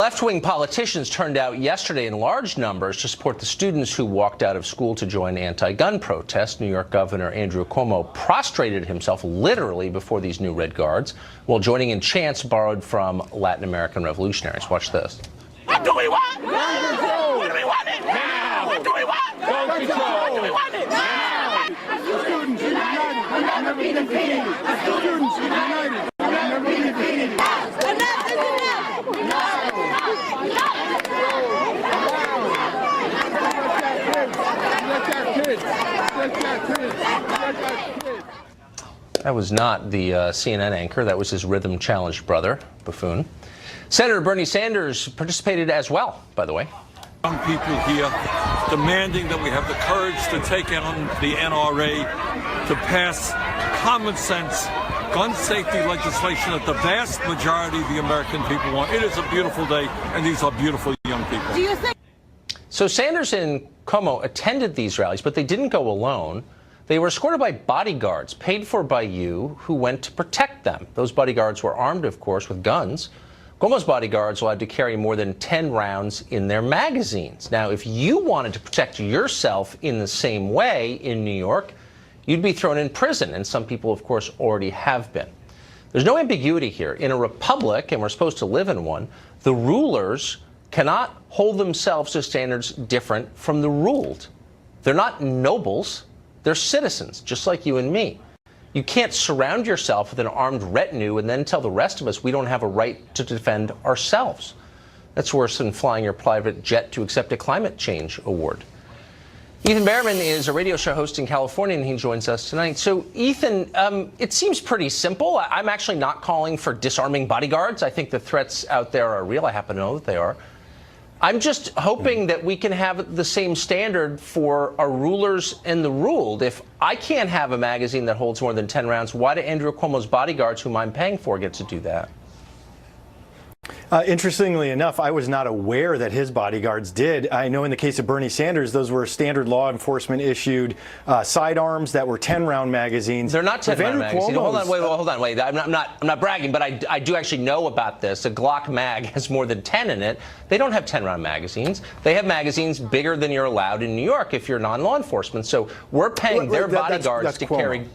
Left-wing politicians turned out yesterday in large numbers to support the students who walked out of school to join anti-gun protests. New York Governor Andrew Cuomo prostrated himself literally before these new Red Guards while joining in chants borrowed from Latin American revolutionaries. Watch this. What do we want? Now! What do we want it? Now! What do we want? What do we want it? Now! The students united will never be defeated. The students united will never be defeated. Enough is enough! That was not the CNN anchor. That was his rhythm-challenged brother, buffoon. Senator Bernie Sanders participated as well, by the way. Young people here demanding that we have the courage to take on the NRA, to pass common sense gun safety legislation that the vast majority of the American people want. It is a beautiful day, and these are beautiful young people. Do you think? So Sanders and Cuomo attended these rallies, but they didn't go alone. They were escorted by bodyguards paid for by you who went to protect them. Those bodyguards were armed, of course, with guns. Cuomo's bodyguards allowed to carry more than 10 rounds in their magazines. Now, if you wanted to protect yourself in the same way in New York, you'd be thrown in prison, and some people, of course, already have been. There's no ambiguity here. In a republic, and we're supposed to live in one, the rulers cannot hold themselves to standards different from the ruled. They're not nobles. They're citizens, just like you and me. You can't surround yourself with an armed retinue and then tell the rest of us we don't have a right to defend ourselves. That's worse than flying your private jet to accept a climate change award. Ethan Behrman is a radio show host in California, and he joins us tonight. So, Ethan, it seems pretty simple. I'm actually not calling for disarming bodyguards. I think the threats out there are real. I happen to know that they are. I'm just hoping that we can have the same standard for our rulers and the ruled. If I can't have a magazine that holds more than 10 rounds, why do Andrew Cuomo's bodyguards, whom I'm paying for, get to do that? Interestingly enough, I was not aware that his bodyguards did. I know in the case of Bernie Sanders, those were standard law enforcement issued sidearms that were 10-round magazines. They're not 10-round magazines. Hold on, wait. I'm not bragging, but I do actually know about this. A Glock mag has more than 10 in it. They don't have 10-round magazines. They have magazines bigger than you're allowed in New York if you're non-law enforcement. So we're paying their bodyguards to carry.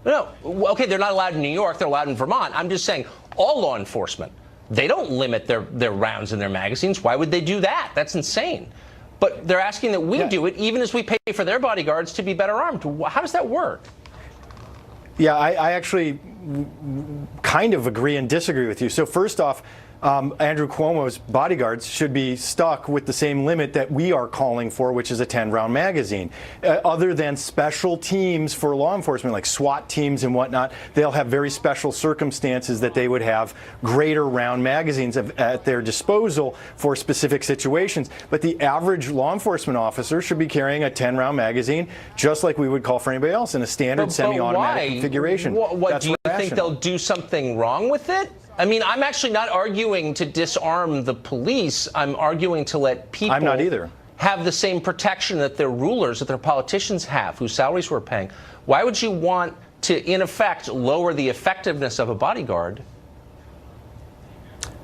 No, okay, they're not allowed in New York. They're allowed in Vermont. I'm just saying all law enforcement. They don't limit their rounds in their magazines. Why would they do that? That's insane. But they're asking that we do it, even as we pay for their bodyguards to be better armed. How does that work? Yeah, I actually kind of agree and disagree with you. So first off, Andrew Cuomo's bodyguards should be stuck with the same limit that we are calling for, which is a 10-round magazine. Other than special teams for law enforcement, like SWAT teams and whatnot, they'll have very special circumstances that they would have greater round magazines at their disposal for specific situations. But the average law enforcement officer should be carrying a 10-round magazine, just like we would call for anybody else in a standard semi-automatic configuration. What do you think they'll do something wrong with it? I mean, I'm actually not arguing to disarm the police. I'm arguing to let people I'm not either. Have the same protection that their rulers, that their politicians have, whose salaries we're paying. Why would you want to, in effect, lower the effectiveness of a bodyguard?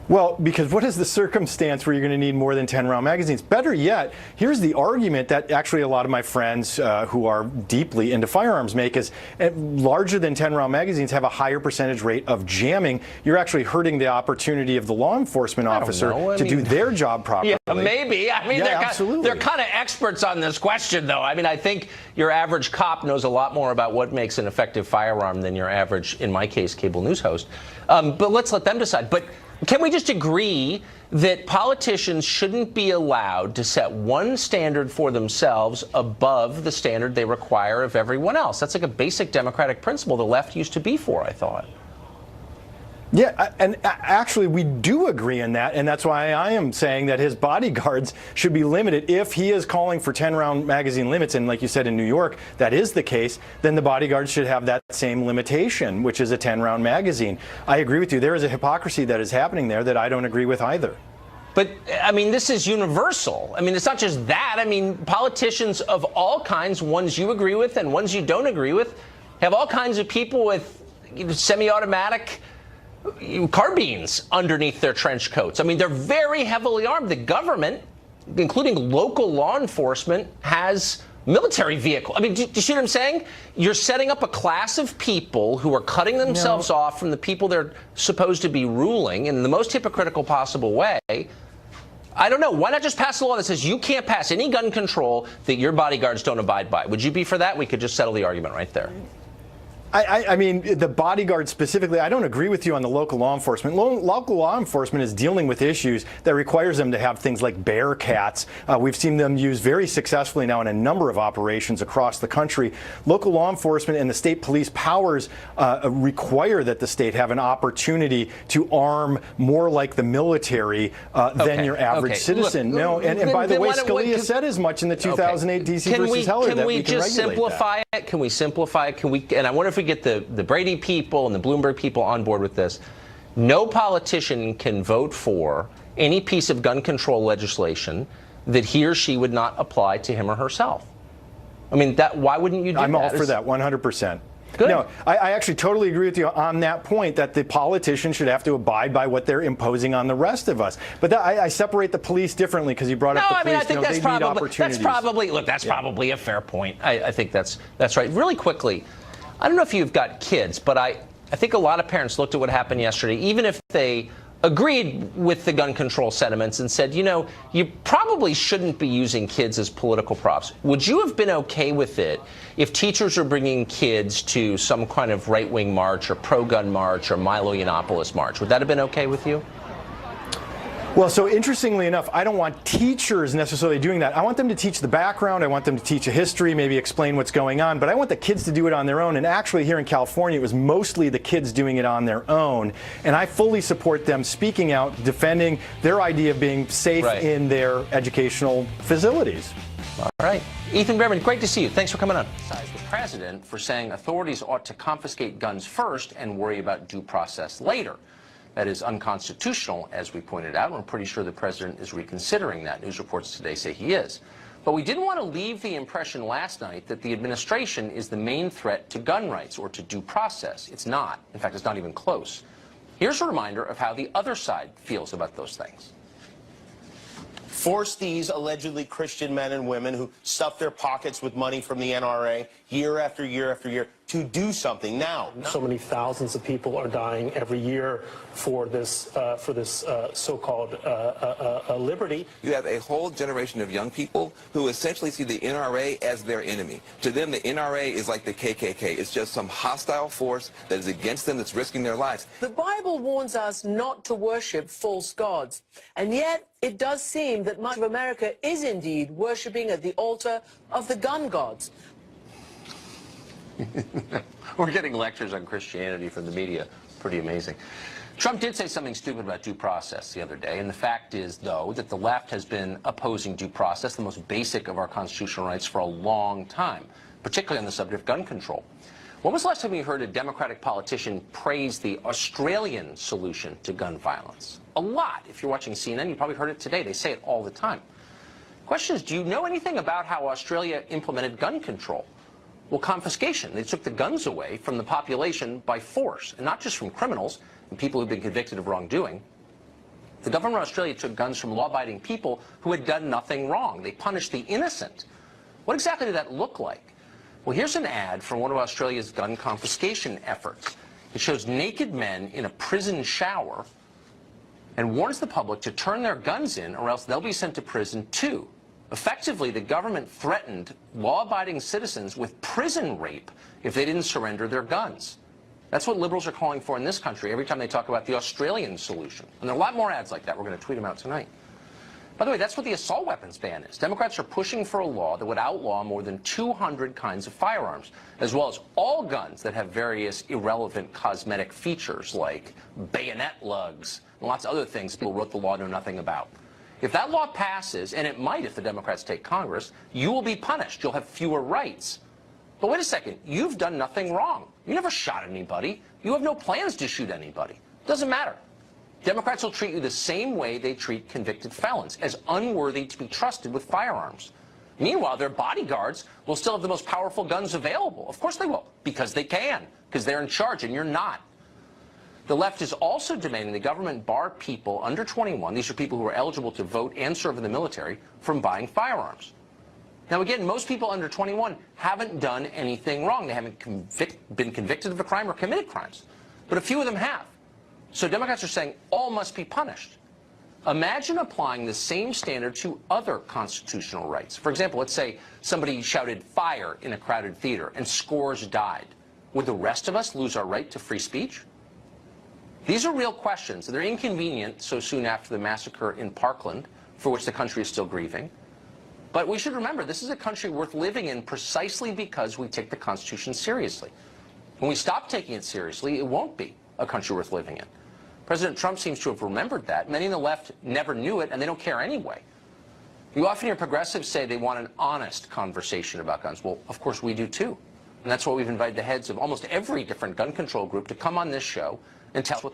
Well, because what is the circumstance where you're going to need more than 10-round magazines? Better yet, here's the argument that actually a lot of my friends who are deeply into firearms make is larger than 10-round magazines have a higher percentage rate of jamming. You're actually hurting the opportunity of the law enforcement officer to do their job properly. Yeah, maybe. I mean, they're kind of experts on this question, though. I mean, I think your average cop knows a lot more about what makes an effective firearm than your average, in my case, cable news host. But let's let them decide. But can we just agree that politicians shouldn't be allowed to set one standard for themselves above the standard they require of everyone else? That's like a basic democratic principle the left used to be for, I thought. Yeah, and actually we do agree on that, and that's why I am saying that his bodyguards should be limited. If he is calling for 10-round magazine limits, and like you said in New York, that is the case, then the bodyguards should have that same limitation, which is a 10-round magazine. I agree with you. There is a hypocrisy that is happening there that I don't agree with either. But, I mean, this is universal. I mean, it's not just that. I mean, politicians of all kinds, ones you agree with and ones you don't agree with, have all kinds of people with semi-automatic carbines underneath their trench coats. I mean, they're very heavily armed. The government, including local law enforcement, has military vehicles. I mean, do you see what I'm saying? You're setting up a class of people who are cutting themselves off from the people they're supposed to be ruling in the most hypocritical possible way. I don't know. Why not just pass a law that says you can't pass any gun control that your bodyguards don't abide by? Would you be for that? We could just settle the argument right there. I mean, the bodyguards specifically, I don't agree with you on the local law enforcement. Local law enforcement is dealing with issues that requires them to have things like bear cats. We've seen them used very successfully now in a number of operations across the country. Local law enforcement and the state police powers require that the state have an opportunity to arm more like the military than your average citizen. Look, and by the way, Scalia said as much in the 2008 D.C. versus Heller that we can just regulate simplify it? Can we simplify it? And I wonder if we get the Brady people and the Bloomberg people on board with this. No politician can vote for any piece of gun control legislation that he or she would not apply to him or herself. I mean, why wouldn't you do that? I'm all for that, 100%. Good. No, I actually totally agree with you on that point, that the politicians should have to abide by what they're imposing on the rest of us. But I separate the police differently because you brought up the police. No, I mean, I think that's probably a fair point. I think that's right. Really quickly, I don't know if you've got kids, but I think a lot of parents looked at what happened yesterday, even if they agreed with the gun control sentiments and said, you know, you probably shouldn't be using kids as political props. Would you have been okay with it if teachers were bringing kids to some kind of right-wing march or pro-gun march or Milo Yiannopoulos march? Would that have been okay with you? Well, so interestingly enough, I don't want teachers necessarily doing that. I want them to teach the background. I want them to teach a history, maybe explain what's going on. But I want the kids to do it on their own. And actually here in California, it was mostly the kids doing it on their own. And I fully support them speaking out, defending their idea of being safe in their educational facilities. All right. Ethan Behrman, great to see you. Thanks for coming on. The president for saying authorities ought to confiscate guns first and worry about due process later. That is unconstitutional, as we pointed out. We're pretty sure the president is reconsidering that. News reports today say he is. But we didn't want to leave the impression last night that the administration is the main threat to gun rights or to due process. It's not. In fact, it's not even close. Here's a reminder of how the other side feels about those things. Force these allegedly Christian men and women who stuff their pockets with money from the NRA year after year after year to do something now. So many thousands of people are dying every year for this so-called liberty. You have a whole generation of young people who essentially see the NRA as their enemy. To them, the NRA is like the KKK. It's just some hostile force that is against them, that's risking their lives. The Bible warns us not to worship false gods, and yet it does seem that much of America is indeed worshipping at the altar of the gun gods. We're getting lectures on Christianity from the media. Pretty amazing. Trump did say something stupid about due process the other day, and the fact is, though, that the left has been opposing due process, the most basic of our constitutional rights, for a long time, particularly on the subject of gun control. When was the last time you heard a Democratic politician praise the Australian solution to gun violence? A lot. If you're watching CNN, you probably heard it today. They say it all the time. The question is, do you know anything about how Australia implemented gun control? Well, confiscation. They took the guns away from the population by force, and not just from criminals and people who've been convicted of wrongdoing. The government of Australia took guns from law-abiding people who had done nothing wrong. They punished the innocent. What exactly did that look like? Well, here's an ad from one of Australia's gun confiscation efforts. It shows naked men in a prison shower and warns the public to turn their guns in or else they'll be sent to prison too. Effectively, the government threatened law-abiding citizens with prison rape if they didn't surrender their guns. That's what liberals are calling for in this country every time they talk about the Australian solution. And there are a lot more ads like that. We're going to tweet them out tonight. By the way, that's what the assault weapons ban is. Democrats are pushing for a law that would outlaw more than 200 kinds of firearms, as well as all guns that have various irrelevant cosmetic features like bayonet lugs and lots of other things people wrote the law know nothing about. If that law passes, and it might if the Democrats take Congress, you will be punished. You'll have fewer rights. But wait a second. You've done nothing wrong. You never shot anybody. You have no plans to shoot anybody. It doesn't matter. Democrats will treat you the same way they treat convicted felons, as unworthy to be trusted with firearms. Meanwhile, their bodyguards will still have the most powerful guns available. Of course they will, because they can, because they're in charge and you're not. The left is also demanding the government bar people under 21, these are people who are eligible to vote and serve in the military, from buying firearms. Now again, most people under 21 haven't done anything wrong. They haven't been convicted of a crime or committed crimes. But a few of them have. So Democrats are saying all must be punished. Imagine applying the same standard to other constitutional rights. For example, let's say somebody shouted fire in a crowded theater and scores died. Would the rest of us lose our right to free speech? These are real questions. They're inconvenient so soon after the massacre in Parkland, for which the country is still grieving. But we should remember, this is a country worth living in precisely because we take the Constitution seriously. When we stop taking it seriously, it won't be a country worth living in. President Trump seems to have remembered that. Many on the left never knew it, and they don't care anyway. You often hear progressives say they want an honest conversation about guns. Well, of course we do too. And that's why we've invited the heads of almost every different gun control group to come on this show and tell us what